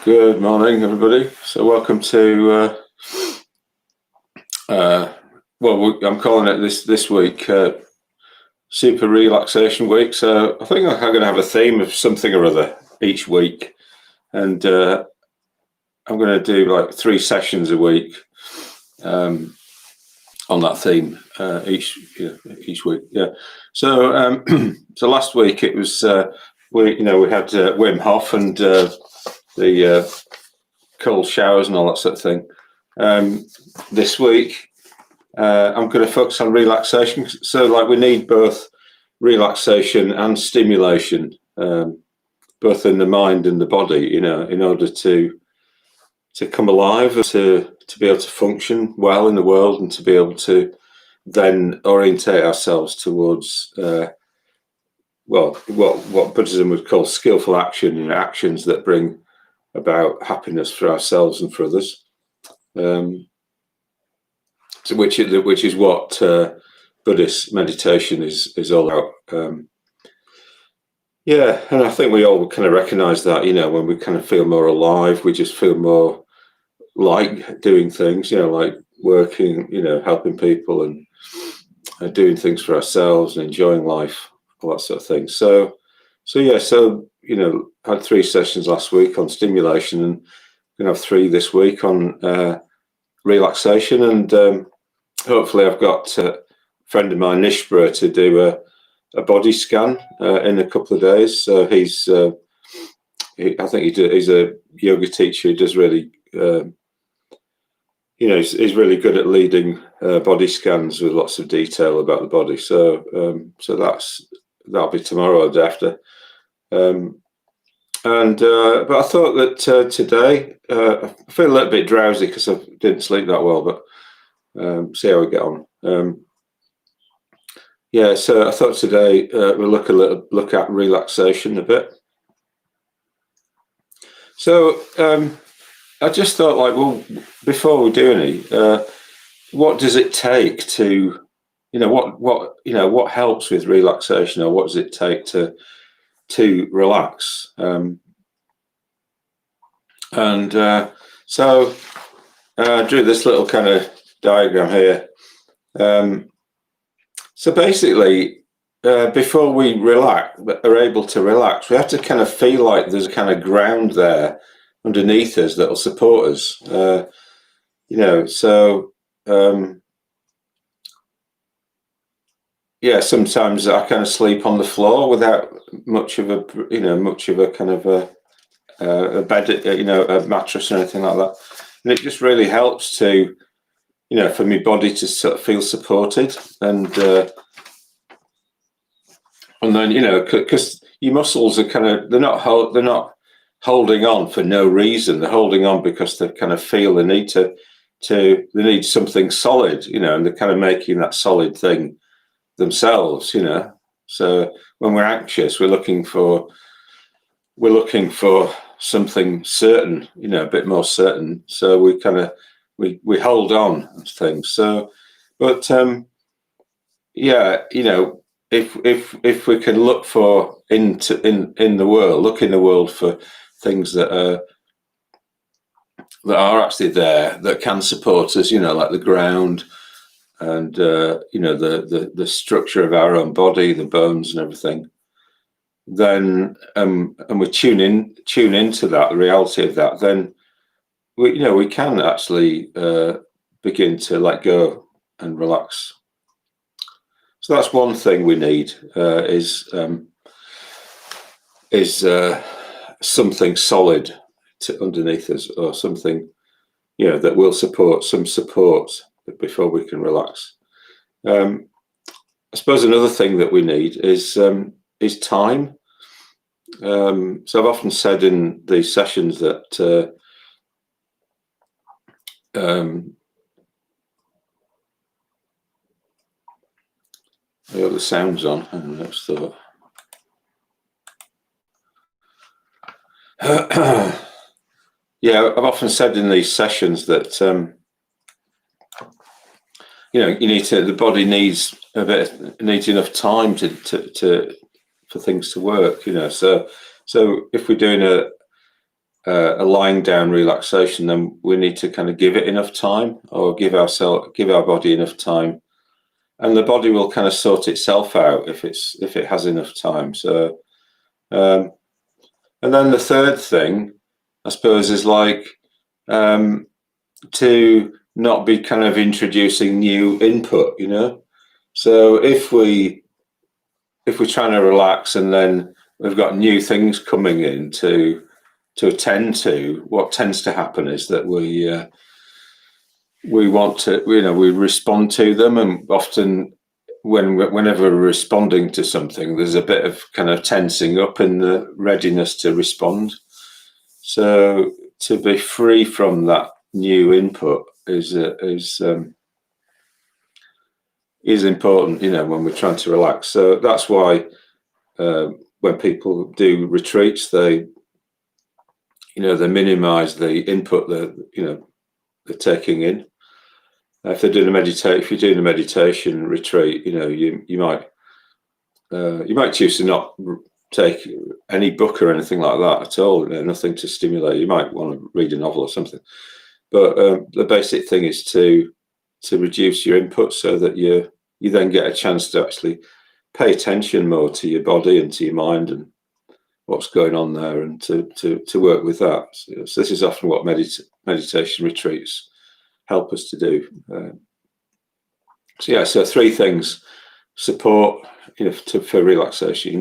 Good morning, everybody. So, welcome to. I'm calling it this week Super Relaxation Week. So, I think I'm going to have a theme of something or other each week, and I'm going to do like 3 sessions a week on that theme each week. Yeah. So, so last week it was we had Wim Hof and the cold showers and all that sort of thing. This week, I'm going to focus on relaxation. So, like, we need both relaxation and stimulation, both in the mind and the body, in order to come alive, to be able to function well in the world, and to be able to then orientate ourselves towards what Buddhism would call skillful action, actions that bring about happiness for ourselves and for others. So which is what Buddhist meditation is all about. And I think we all kind of recognise that, when we kind of feel more alive, we just feel more like doing things, like working, helping people and doing things for ourselves and enjoying life, all that sort of thing. So I had 3 sessions last week on stimulation, and I'm going to have 3 this week on relaxation, and hopefully I've got a friend of mine, Nishbra, to do a body scan in a couple of days. So he's a yoga teacher. He does really, he's really good at leading body scans with lots of detail about the body. So that'll be tomorrow or the day after. But I thought that today I feel a little bit drowsy because I didn't sleep that well, but see how we get on. So I thought today we'll look at relaxation a bit. So I just thought, before we do any, what does it take to, what helps with relaxation, or what does it take to relax? So I drew this little kind of diagram here. So basically, before we are able to relax, we have to kind of feel like there's a kind of ground there underneath us that will support us. Sometimes I kind of sleep on the floor without much of a kind of a bed, a mattress or anything like that, and it just really helps to, for my body to sort of feel supported, and then because your muscles are kind of they're not holding on for no reason. They're holding on because they kind of feel the need they need something solid, and they're kind of making that solid thing themselves, So when we're anxious, we're looking for something certain, a bit more certain. So we kind of we hold on to things. So, but if we can look for in the world for things that are actually there, that can support us, like the ground, and the structure of our own body, the bones and everything, then and we tune into that, the reality of that, then we can actually begin to let go and relax. So that's one thing we need, is something solid underneath us, or something that will support before we can relax. I suppose another thing that we need is time. So I've often said in these sessions that I got the sounds on, and let's thought. I've often said in these sessions that the body needs enough time for things to work. So if we're doing a lying down relaxation, then we need to kind of give it enough time, or give our body enough time, and the body will kind of sort itself out if it has enough time. So, and then the third thing, I suppose, is like to not be kind of introducing new input, So if we're trying to relax and then we've got new things coming in to attend to, what tends to happen is that we want to, we respond to them, and often whenever we're responding to something, there's a bit of kind of tensing up in the readiness to respond. So to be free from that new input is important, when we're trying to relax. So that's why when people do retreats, they minimise the input that they're taking in. If you're doing a meditation retreat, you might choose to not take any book or anything like that at all. Nothing to stimulate. You might want to read a novel or something, but the basic thing is to reduce your input so that you then get a chance to actually pay attention more to your body and to your mind and what's going on there, and to work with that. So this is often what meditation retreats help us to do. So 3 things: support, for relaxation. You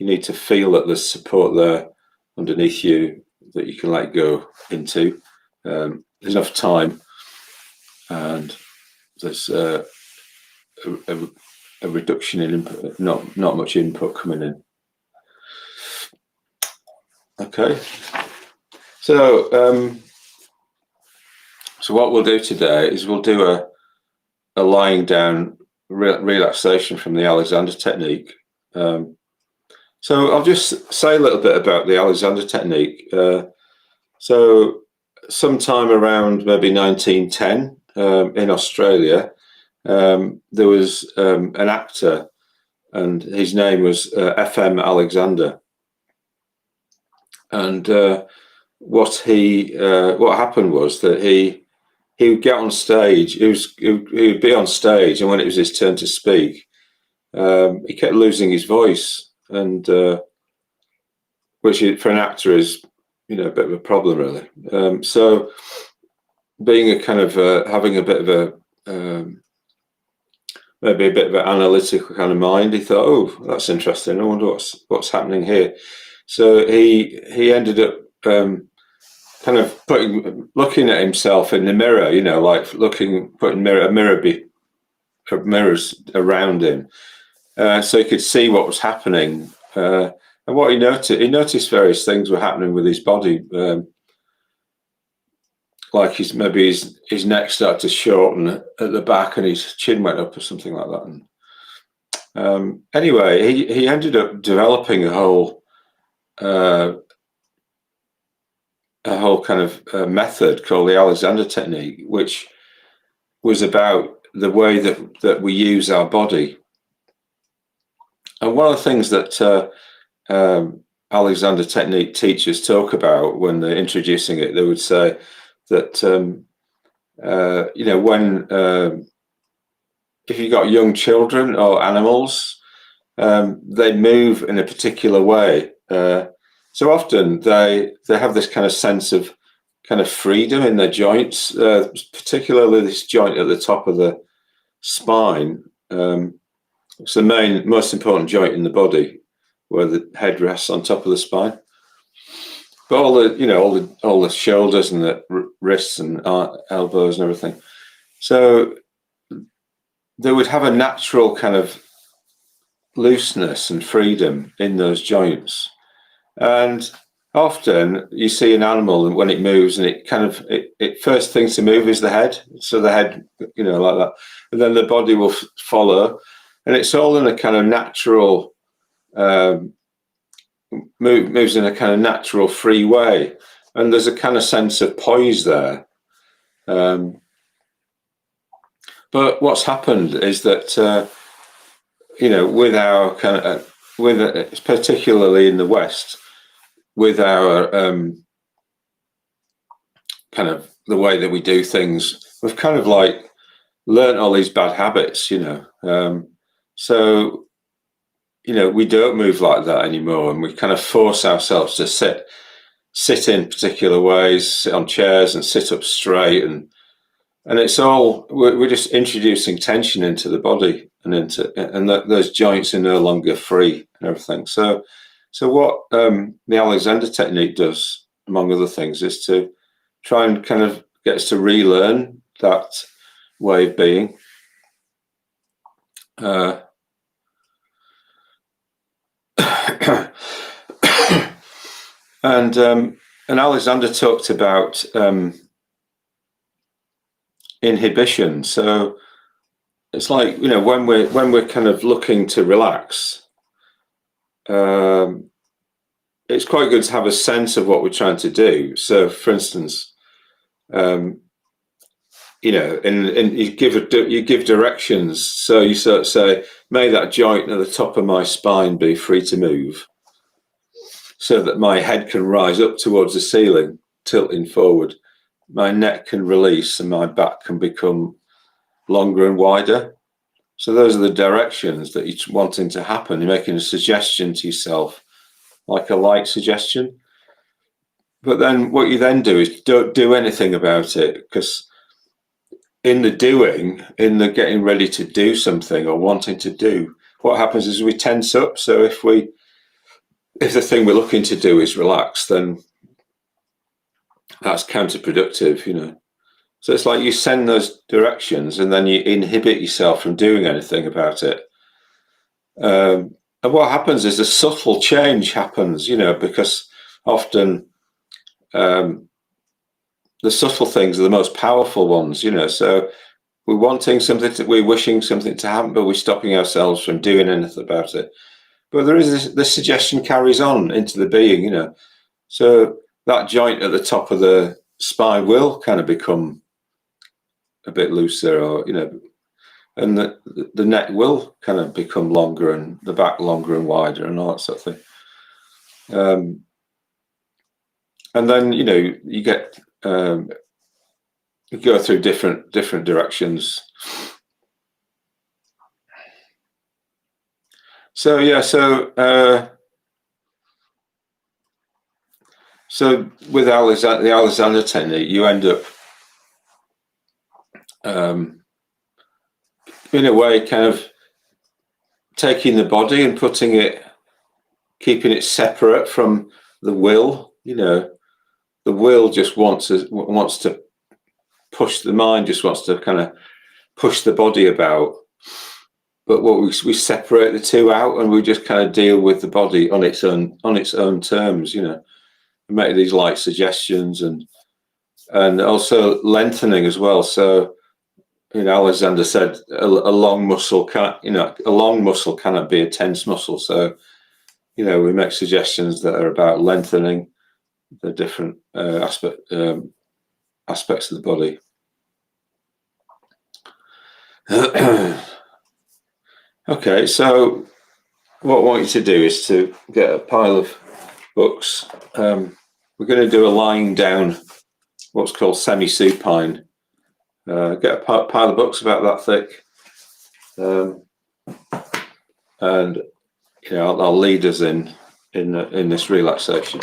need to feel that there's support there underneath you that you can let go into. There's enough time, and there's a reduction in input, not much input coming in. Okay, so what we'll do today is we'll do a lying down relaxation from the Alexander technique. So I'll just say a little bit about the Alexander technique. So sometime around maybe 1910 in Australia, there was an actor, and his name was F.M. Alexander. And what happened was that he would get on stage. He would be on stage, and when it was his turn to speak, he kept losing his voice, and which for an actor is a bit of a problem, really. So being a kind of having a bit of a maybe a bit of an analytical kind of mind, he thought, oh, that's interesting. I wonder what's happening here. So he ended up kind of looking at himself in the mirror, like putting mirrors around him, so he could see what was happening. And what he noticed various things were happening with his body, like his neck started to shorten at the back, and his chin went up or something like that. And anyway, he ended up developing a whole kind of method called the Alexander technique, which was about the way that we use our body. And one of the things that Alexander technique teachers talk about when they're introducing it, they would say that when if you've got young children or animals, they move in a particular way. So often they have this kind of sense of kind of freedom in their joints, particularly this joint at the top of the spine. It's the most important joint in the body, where the head rests on top of the spine. But all the shoulders and the wrists and elbows and everything. So they would have a natural kind of looseness and freedom in those joints. And often you see an animal, and when it moves, and it first thing to move is the head. So the head, like that, and then the body will follow, and it's all in a kind of natural moves in a kind of natural, free way, and there's a kind of sense of poise there. But what's happened is that with our kind of particularly in the West, with our kind of the way that we do things. We've kind of like learned all these bad habits, so we don't move like that anymore, and we kind of force ourselves to sit in particular ways, sit on chairs and sit up straight, and it's all we're just introducing tension into the body and those joints are no longer free and everything. So what the Alexander technique does, among other things, is to try and kind of get us to relearn that way of being. And Alexander talked about inhibition. So it's like, when we're kind of looking to relax, it's quite good to have a sense of what we're trying to do. So, for instance, and you give directions. So you sort of say, "May that joint at the top of my spine be free to move, so that my head can rise up towards the ceiling, tilting forward. My neck can release, and my back can become longer and wider." So those are the directions that you're wanting to happen. You're making a suggestion to yourself, like a light suggestion. But then what you then do is don't do anything about it, because in the getting ready to do something or wanting to do, what happens is we tense up. So if the thing we're looking to do is relax, then that's counterproductive, So it's like you send those directions and then you inhibit yourself from doing anything about it. And what happens is a subtle change happens, because often the subtle things are the most powerful ones, So we're wishing something to happen, but we're stopping ourselves from doing anything about it. But there is this suggestion carries on into the being, So that joint at the top of the spine will kind of become a bit looser, or and the neck will kind of become longer, and the back longer and wider, and all that sort of thing. And then you get you go through different directions. So yeah, so with the Alexander technique, you end up in a way kind of taking the body and keeping it separate from the will. The will just wants to push, the mind just wants to kind of push the body about. But what we separate the two out, and we just kind of deal with the body on its own terms. We make these light suggestions and also lengthening as well. So Alexander said a long muscle cannot be a tense muscle. So we make suggestions that are about lengthening the different aspects of the body. Okay, so what I want you to do is to get a pile of books. We're going to do a lying down, what's called semi-supine. Get a pile of books about that thick, and I'll lead us in this relaxation.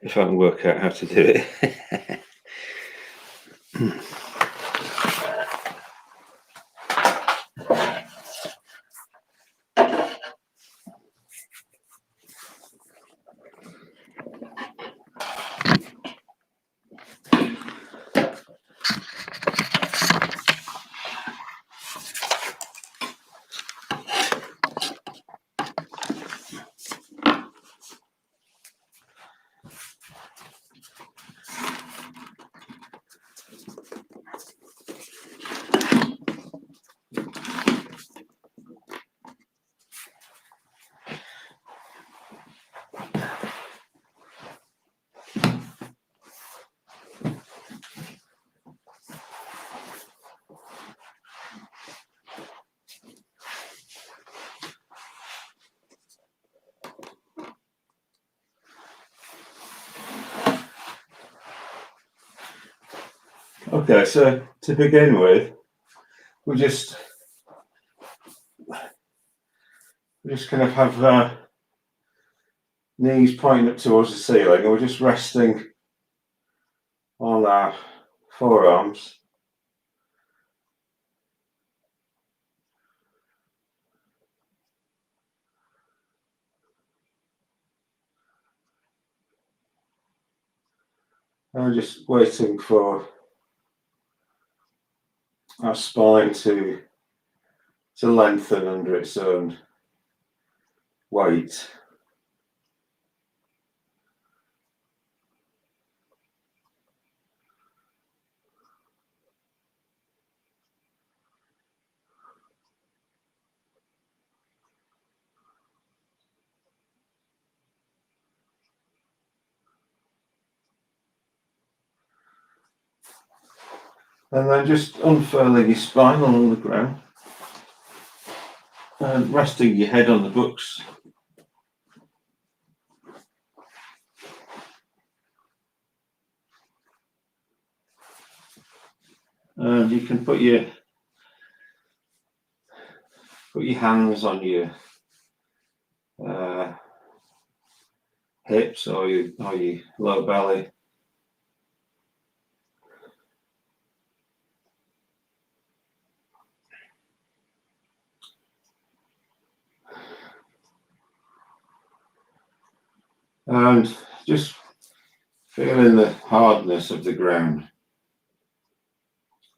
If I can work out how to do it. Okay, so to begin with, we just kind of have knees pointing up towards the ceiling, and we're just resting on our forearms. And we're just waiting for our spine to lengthen under its own weight. And then just unfurling your spine along the ground and resting your head on the books. And you can put your hands on your hips or your lower belly. And just feeling the hardness of the ground.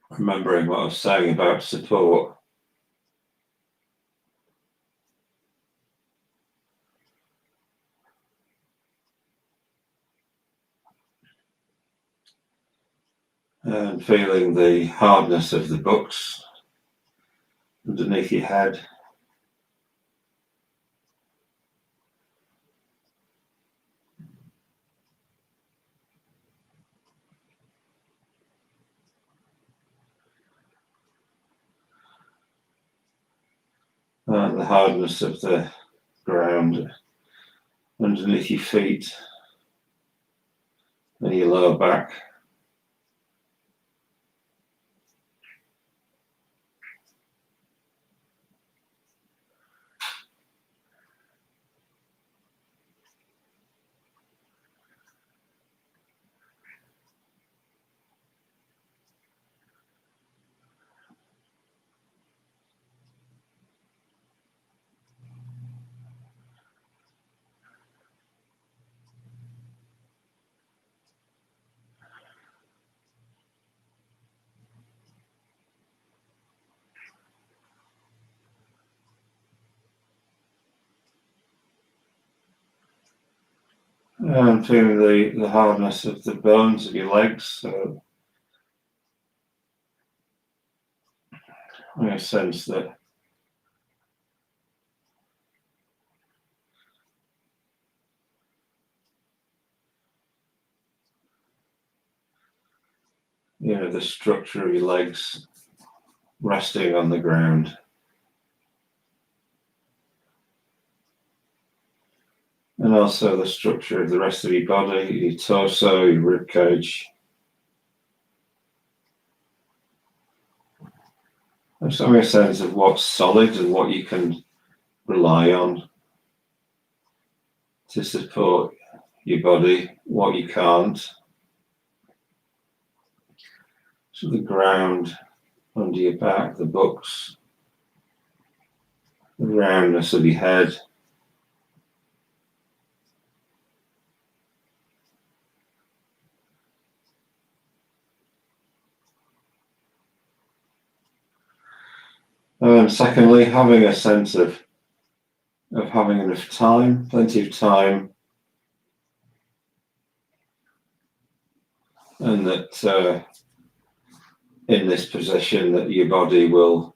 Remembering what I was saying about support. And feeling the hardness of the books underneath your head. And the hardness of the ground underneath your feet and your lower back. And feeling the hardness of the bones of your legs. So I sense that the structure of your legs resting on the ground. And also the structure of the rest of your body, your torso, your rib cage. Just having a sense of what's solid and what you can rely on to support your body, what you can't. So the ground under your back, the books, the roundness of your head. And secondly, having a sense of having enough time, plenty of time, and that in this position that your body will,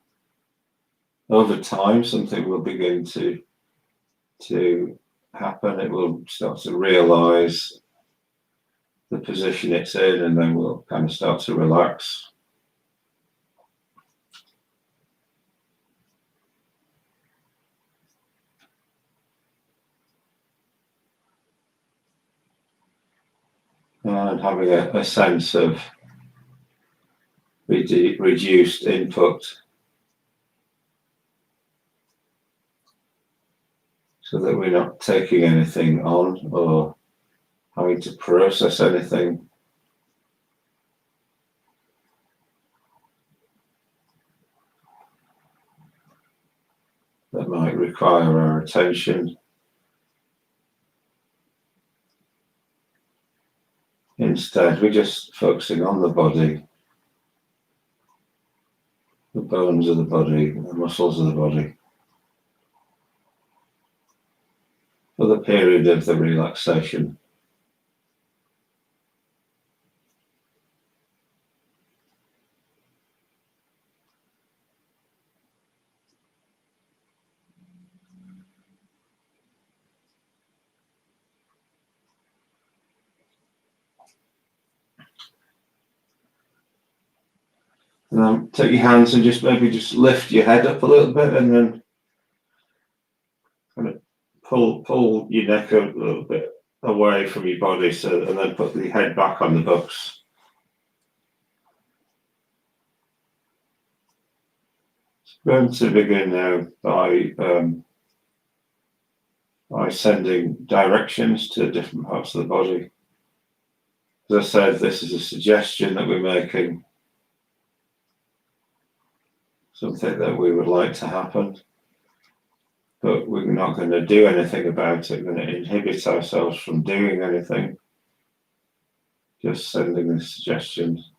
over time, something will begin to happen. It will start to realize the position it's in, and then we'll kind of start to relax. And having a sense of reduced input, so that we're not taking anything on or having to process anything. That might require our attention. Instead, we're just focusing on the body, the bones of the body, the muscles of the body, for the period of the relaxation. And then take your hands and maybe just lift your head up a little bit, and then kind of pull your neck a little bit away from your body, and then put the head back on the books. So I'm going to begin now by sending directions to different parts of the body. As I said, this is a suggestion that we're making, something that we would like to happen, but we're not going to do anything about it. We're going to inhibit ourselves from doing anything, just sending the suggestions.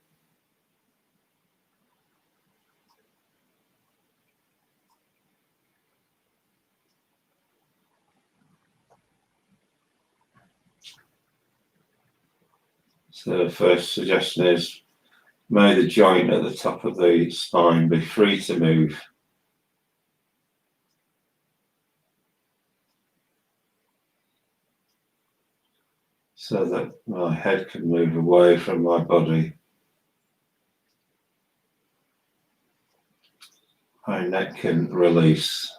So the first suggestion is, may the joint at the top of the spine be free to move. So that my head can move away from my body. My neck can release.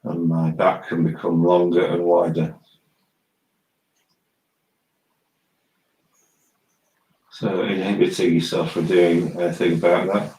And my back can become longer and wider. So inhibiting yourself from doing anything about that.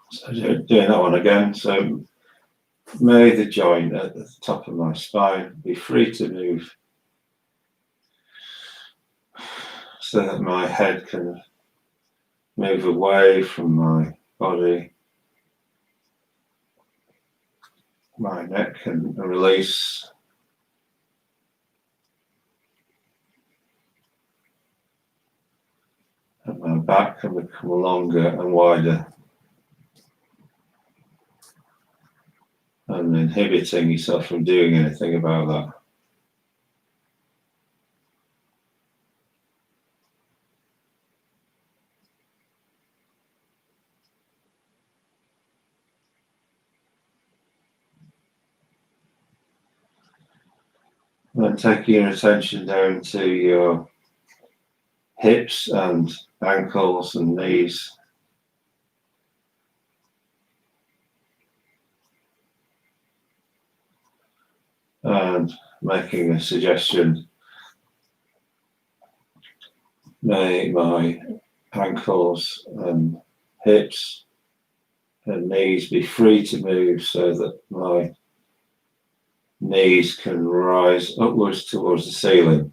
So doing that one again. So may the joint at the top of my spine be free to move, so that my head can move away from my body. My neck can release. And my back can become longer and wider. And inhibiting yourself from doing anything about that. And then taking your attention down to your hips and ankles and knees. And making a suggestion, may my ankles and hips and knees be free to move so that my knees can rise upwards towards the ceiling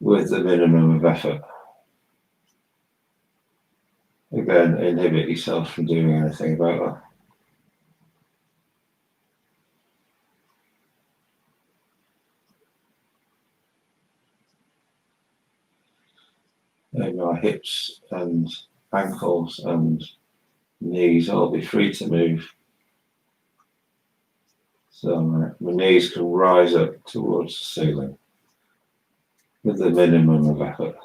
with the minimum of effort. Again, inhibit yourself from doing anything about that. And my hips and ankles and knees all be free to move. So my knees can rise up towards the ceiling with the minimum of effort.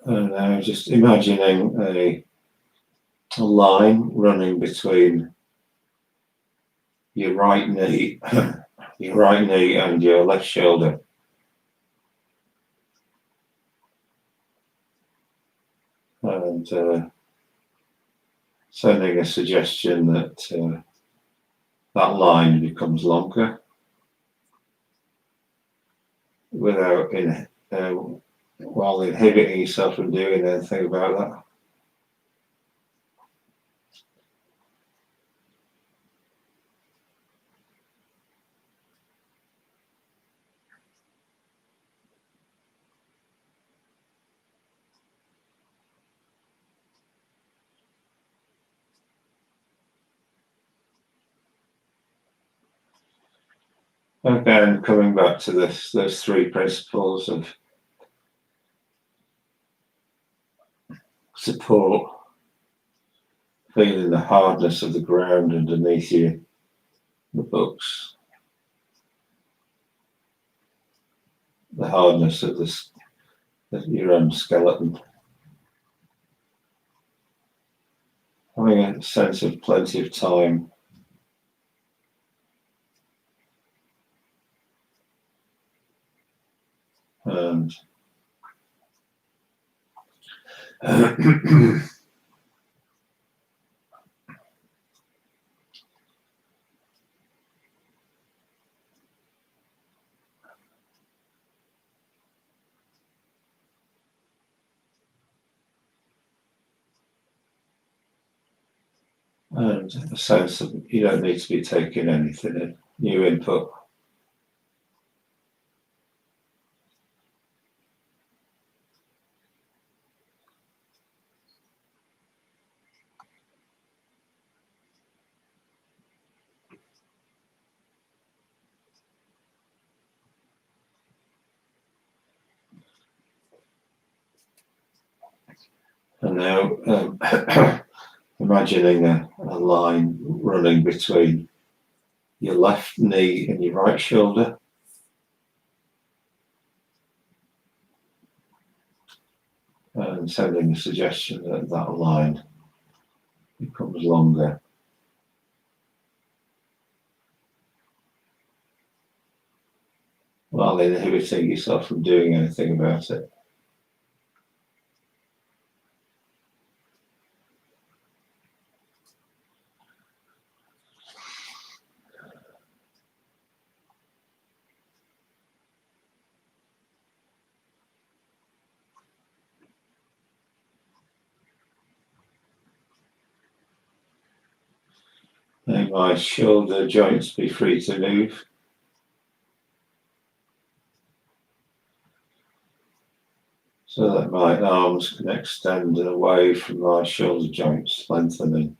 And now just imagining a line running between your right knee, and your left shoulder. And sending a suggestion that that line becomes longer without while inhibiting yourself from doing anything about that. Again, coming back to those three principles of support, feeling the hardness of the ground underneath you, the books, the hardness of your own skeleton, having a sense of plenty of time and and a sense that you don't need to be taking anything in, new input. And now imagining a line running between your left knee and your right shoulder. And sending a suggestion that that line becomes longer. While inhibiting yourself from doing anything about it. May my shoulder joints be free to move. So that my arms can extend away from my shoulder joints, lengthening.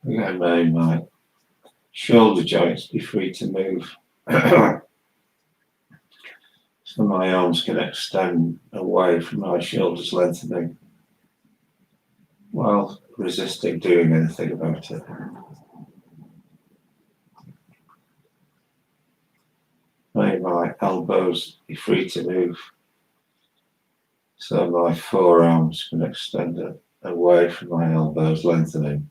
Again, may my shoulder joints be free to move. So my arms can extend away from my shoulders lengthening while resisting doing anything about it. May my elbows be free to move so my forearms can extend away from my elbows lengthening.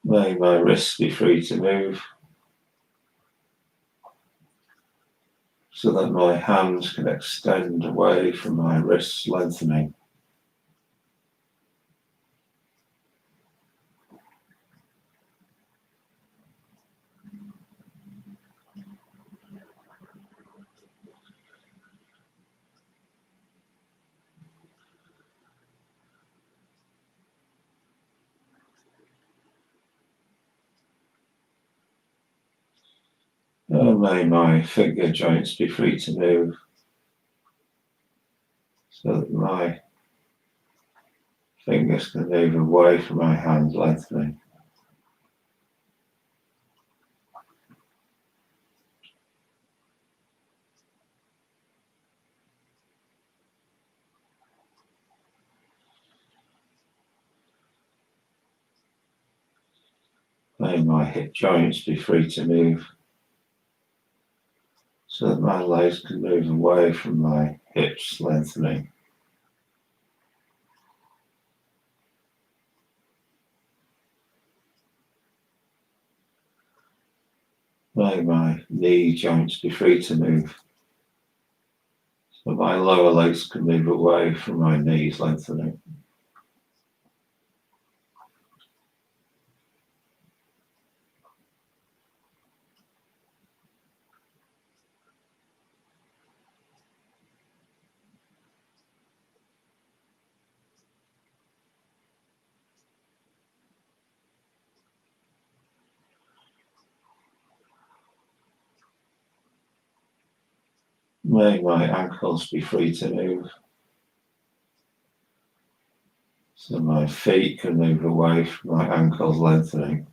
May my wrists be free to move so that my hands can extend away from my wrists lengthening. May my finger joints be free to move so that my fingers can move away from my hand lengthening. May my hip joints be free to move so that my legs can move away from my hips lengthening. May my knee joints be free to move so my lower legs can move away from my knees lengthening. May my ankles be free to move so my feet can move away from my ankles lengthening.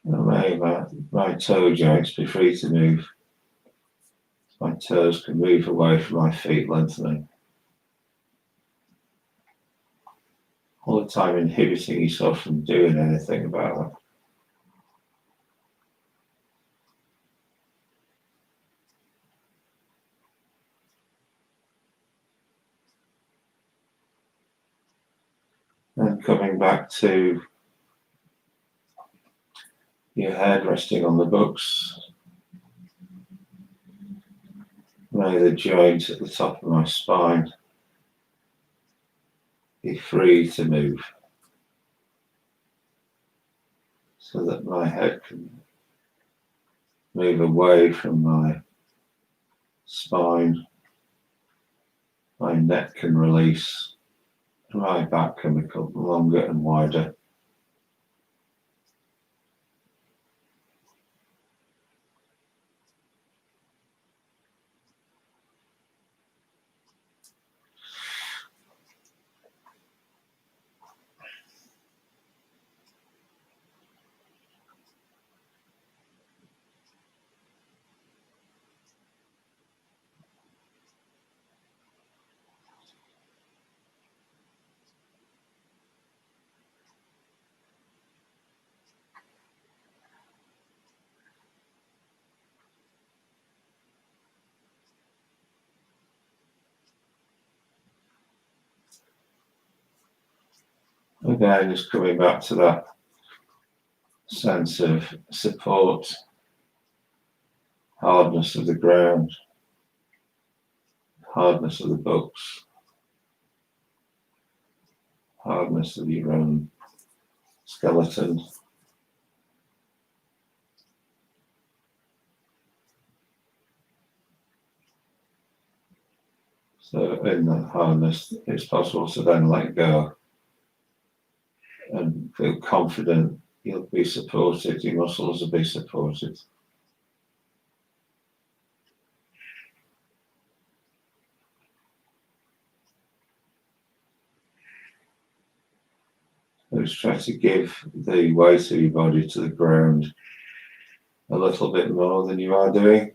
And may my toe joints be free to move. My toes can move away from my feet lengthening. All the time inhibiting yourself from doing anything about it. And coming back to your head resting on the books. May the joint at the top of my spine be free to move so that my head can move away from my spine. My neck can release, and my back can become longer and wider. Again, just coming back to that sense of support, hardness of the ground, hardness of the books, hardness of your own skeleton. So in that hardness, it's possible to then let go and feel confident you'll be supported, your muscles will be supported. Let's try to give the weight of your body to the ground a little bit more than you are doing.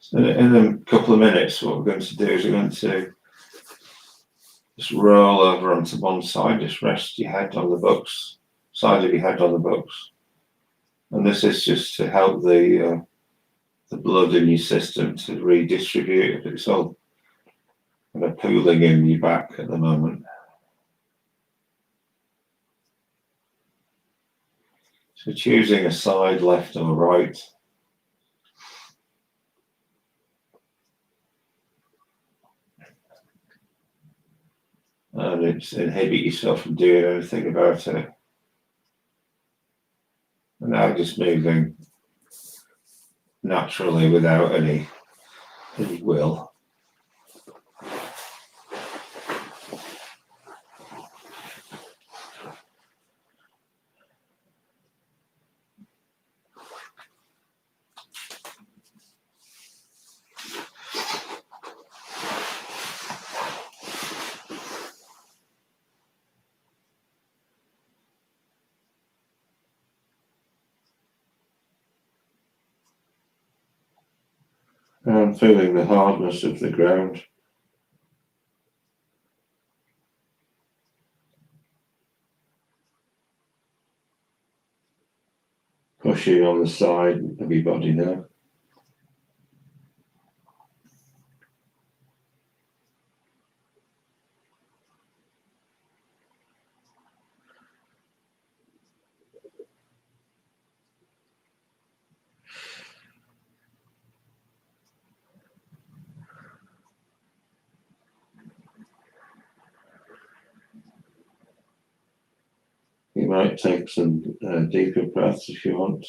So in a couple of minutes, what we're going to do is we're going to just roll over onto one side, just rest your head on the books, side of your head on the books. And this is just to help the blood in your system to redistribute. It's all kind of pooling in your back at the moment. So choosing a side, left or right. And it's inhibit yourself from doing anything about it. And now just moving naturally without any will. And feeling the hardness of the ground. Pushing on the side of your body now. You might take some deeper breaths if you want.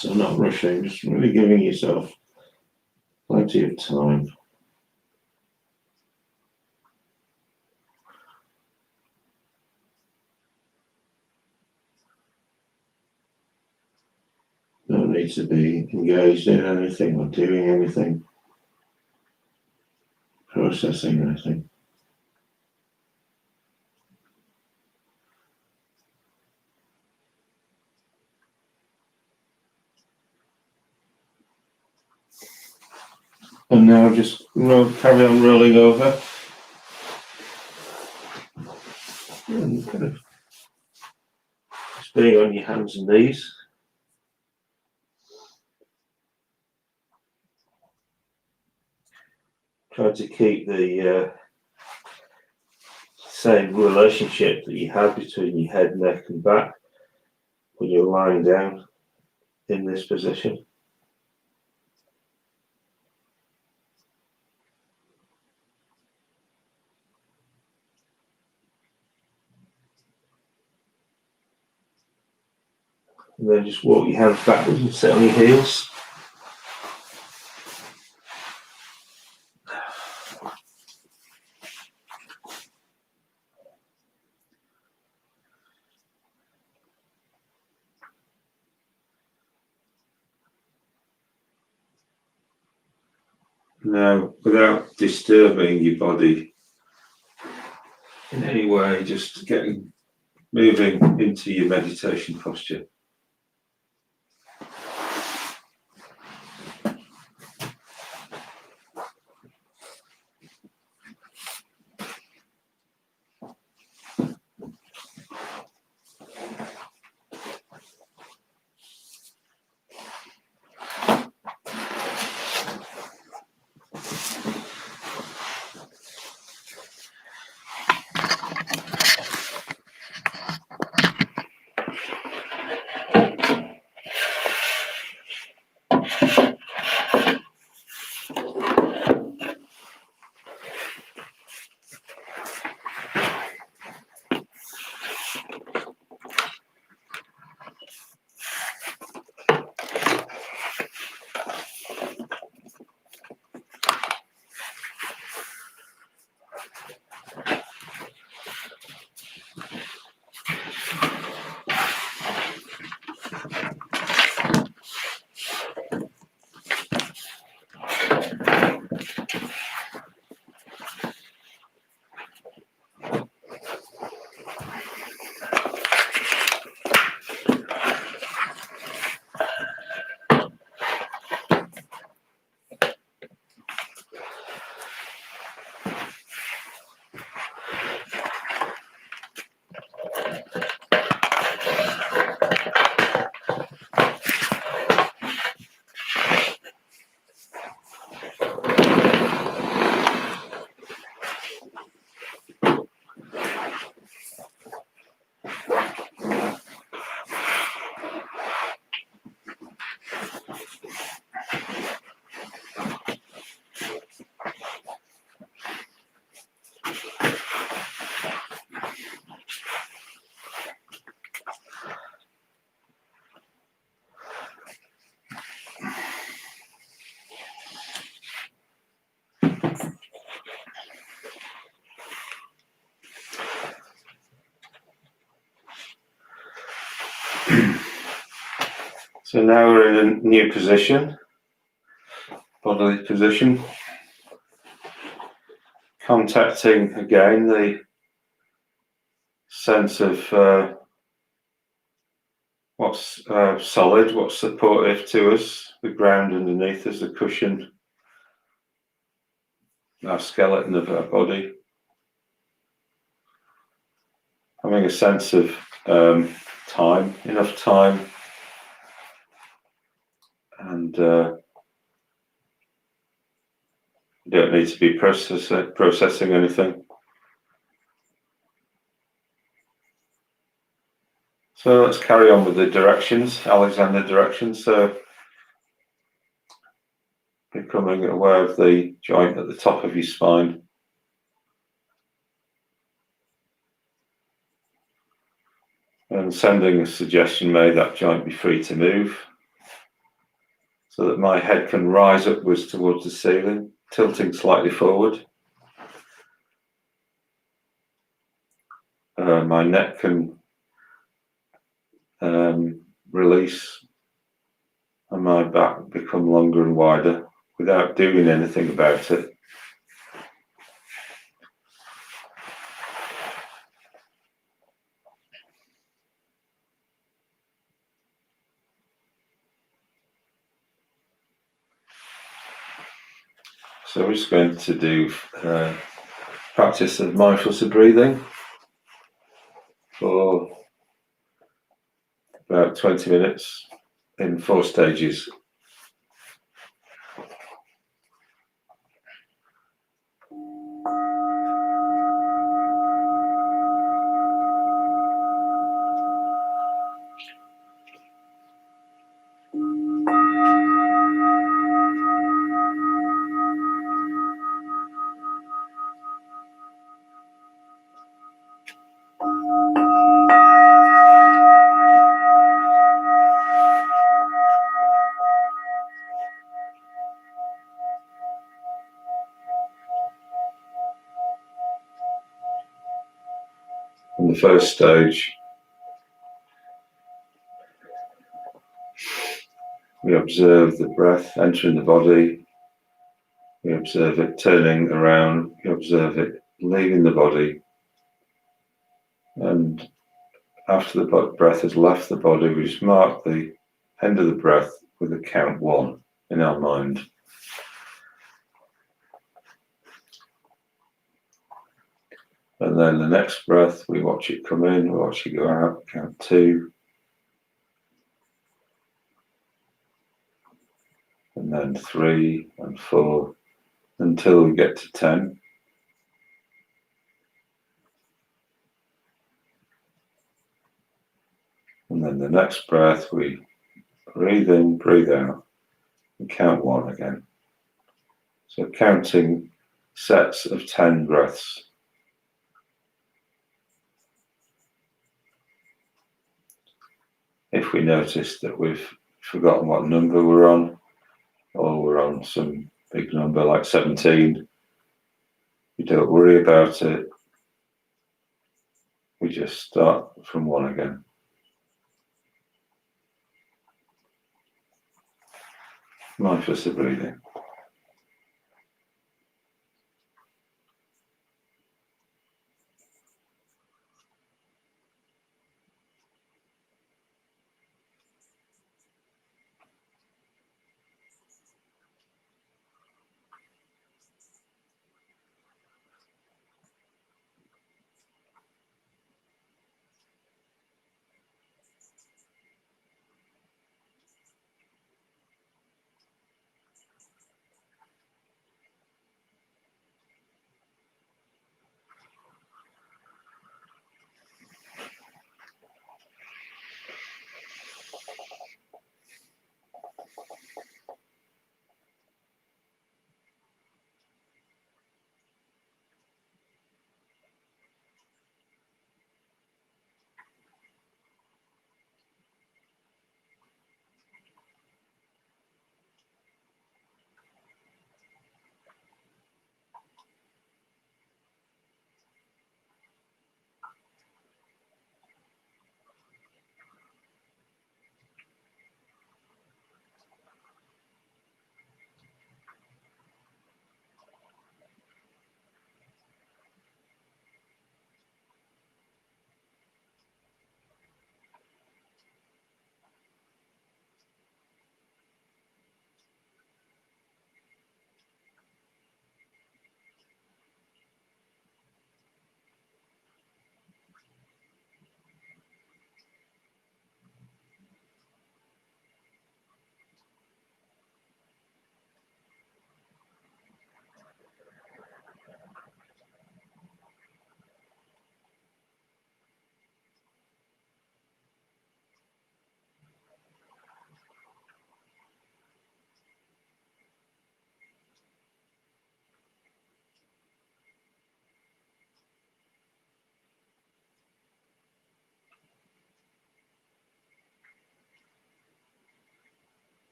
So not rushing, just really giving yourself plenty of time. Don't need to be engaged in anything or doing anything. processing anything. And now just carry on rolling over. And kind of just being on your hands and knees. Trying to keep the same relationship that you have between your head, neck and back when you're lying down in this position. And then just walk your hands backwards and sit on your heels. Now, without disturbing your body in any way, just moving into your meditation posture. So now we're in a new position, bodily position, contacting again the sense of what's solid, what's supportive to us, the ground underneath us, the cushion, our skeleton of our body. Having a sense of time, enough time, and you don't need to be processing anything. So let's carry on with the directions, Alexander directions. So becoming aware of the joint at the top of your spine. And sending a suggestion, may that joint be free to move, so that my head can rise upwards towards the ceiling, tilting slightly forward. My neck can release and my back become longer and wider without doing anything about it. So we're just going to do practice of mindfulness of breathing for about 20 minutes in 4 stages. On the first stage, we observe the breath entering the body, we observe it turning around, we observe it leaving the body, and after the breath has left the body, we just mark the end of the breath with a count 1 in our mind. And then the next breath, we watch it come in, we watch it go out, count 2. And then 3 and 4 until we get to 10. And then the next breath, we breathe in, breathe out, and count 1 again. So counting sets of 10 breaths. If we notice that we've forgotten what number we're on, or we're on some big number like 17, we don't worry about it. We just start from 1 again. Mindfulness of breathing.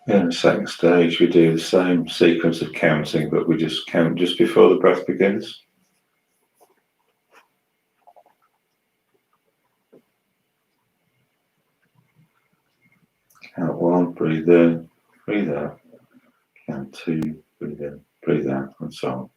In the second stage, we do the same sequence of counting, but we just count just before the breath begins. Count 1, breathe in, breathe out. Count 2, breathe in, breathe out, and so on.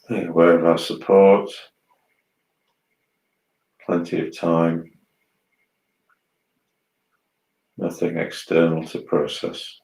Be aware of our support, plenty of time, nothing external to process.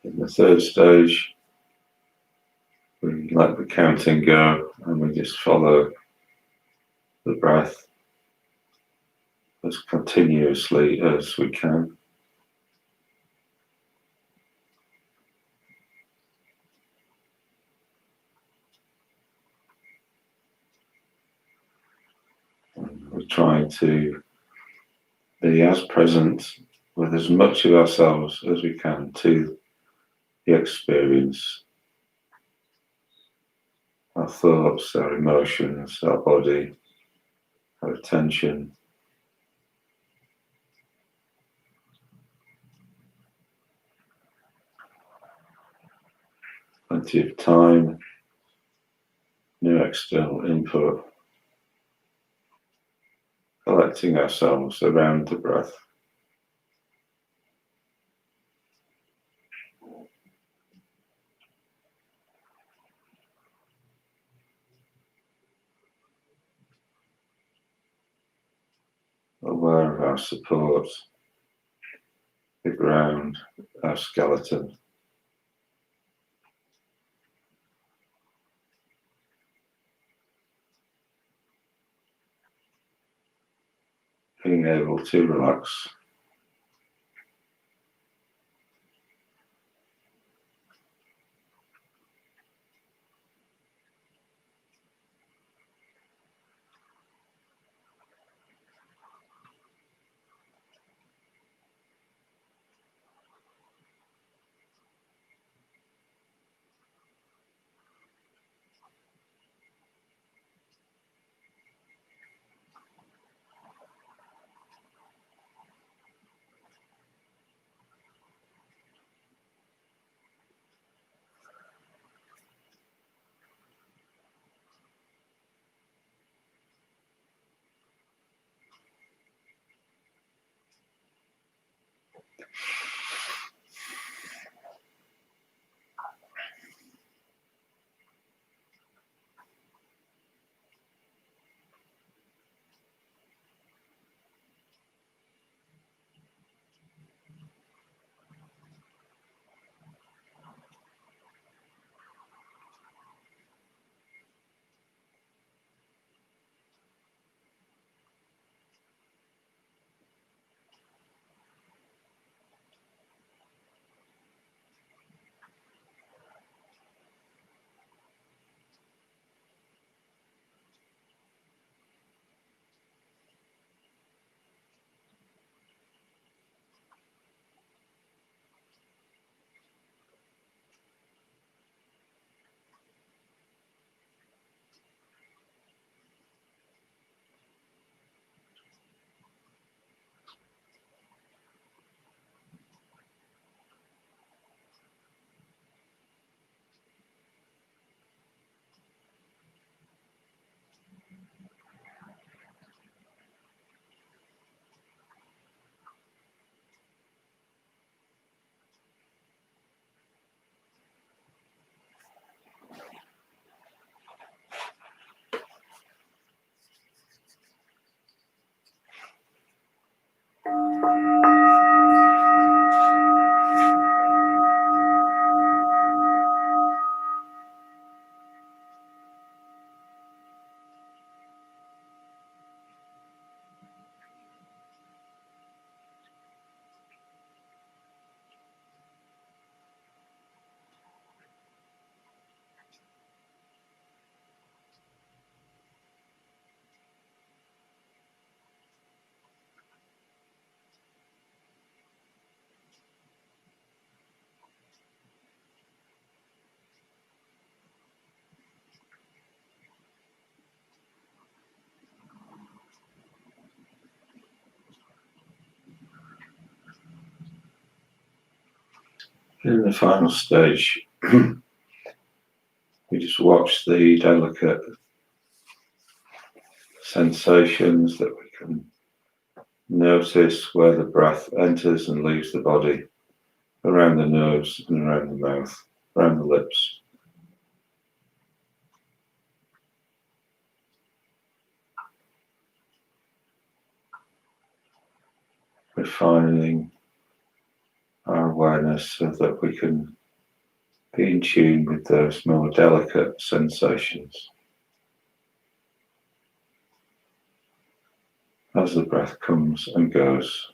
In the third stage, we let the counting go and we just follow the breath as continuously as we can. We're trying to be as present with as much of ourselves as we can to the experience, our thoughts, our emotions, our body, our attention. Plenty of time, no external input, collecting ourselves around the breath. Aware of our support, the ground, our skeleton. Being able to relax. In the final stage, we just watch the delicate sensations that we can notice where the breath enters and leaves the body, around the nose and around the mouth, around the lips. Refining our awareness so that we can be in tune with those more delicate sensations. as the breath comes and goes.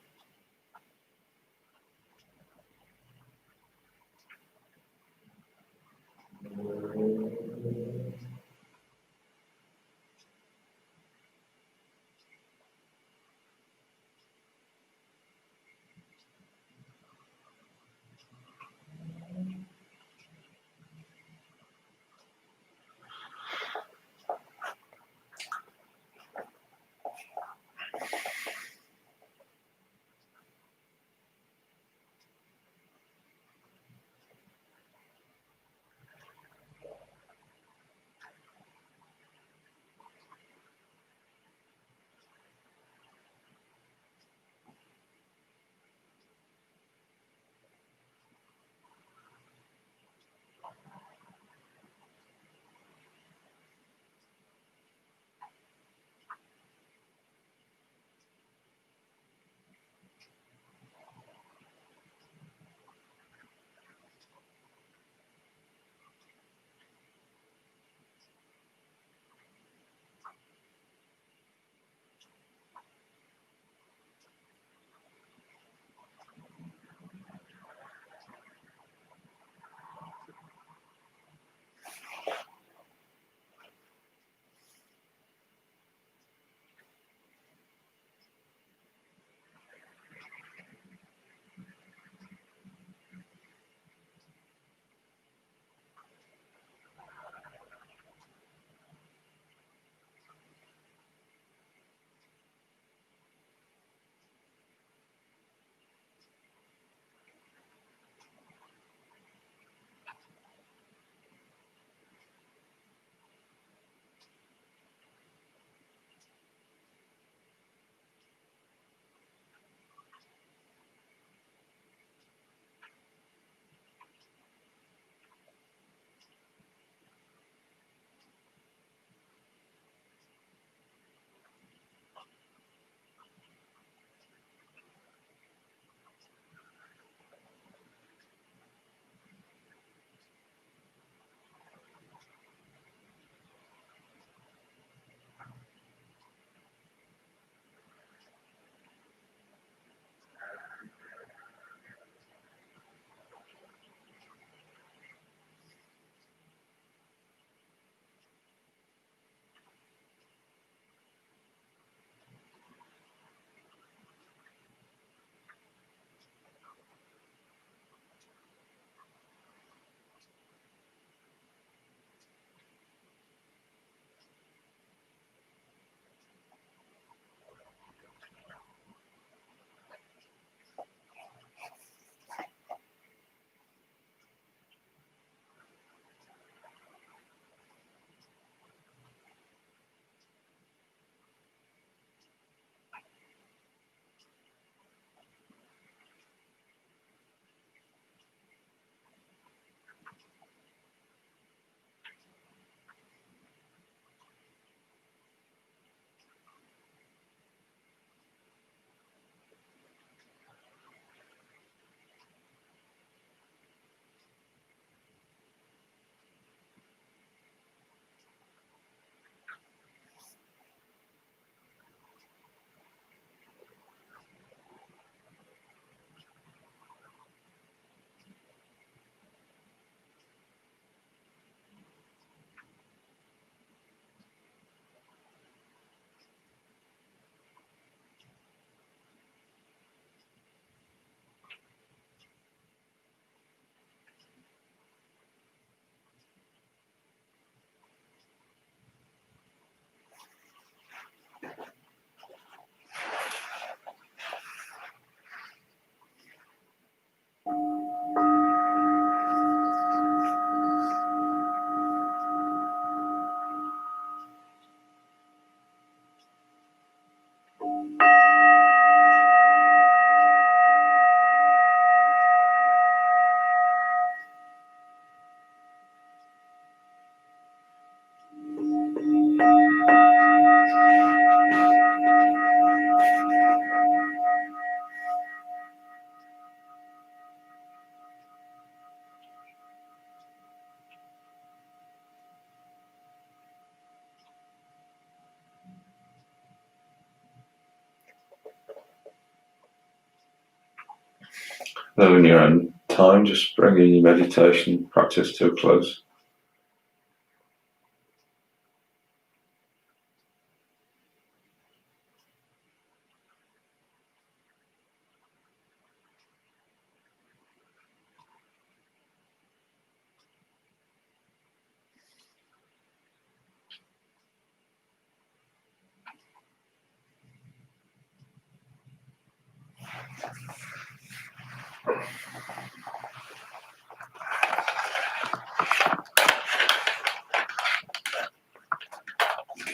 Though in your own time, just bringing your meditation practice to a close.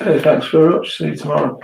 Okay, thanks very much. See you tomorrow.